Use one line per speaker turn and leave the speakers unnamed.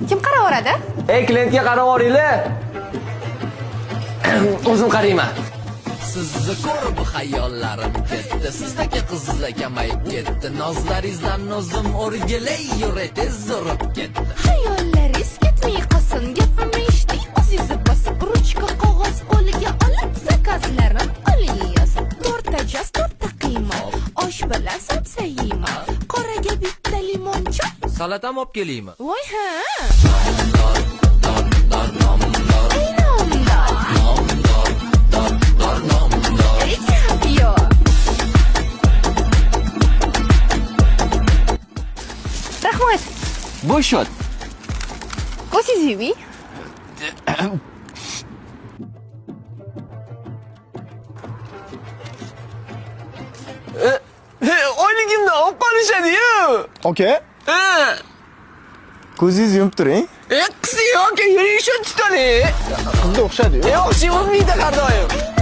Kim qaraveradi?
Ey, klientga qarab oringlar. O'zim qarayman.
Sizni ko'rib hayollarim ketdi, sizdagi qizlar kamayib ketdi, nozlaringizdan o'zim o'rgilay yuray tez urib ketdi.
Hayollaringiz ketmay qolsin, gapimni eshiting, o'zingiz bosib, ruchka qog'oz qo'liga olib, zakazlarni oling yozib. To'rtta joz, to'rtta qiyma, osh bilan sabza yeyman, qoraga bitta limoncha.
Salatam olib kelaymi?
Voy ha. Rahmat.
Bu shot.
Qo'shingiz yuving.
Oyligimni olib qolishadi-yu.
Aka, ko'zingizni yumib turing.
Qisi yo'q, yuring shot tutadi.
Qizga o'xshadi-yu.
O'xshayvermaydi har doim.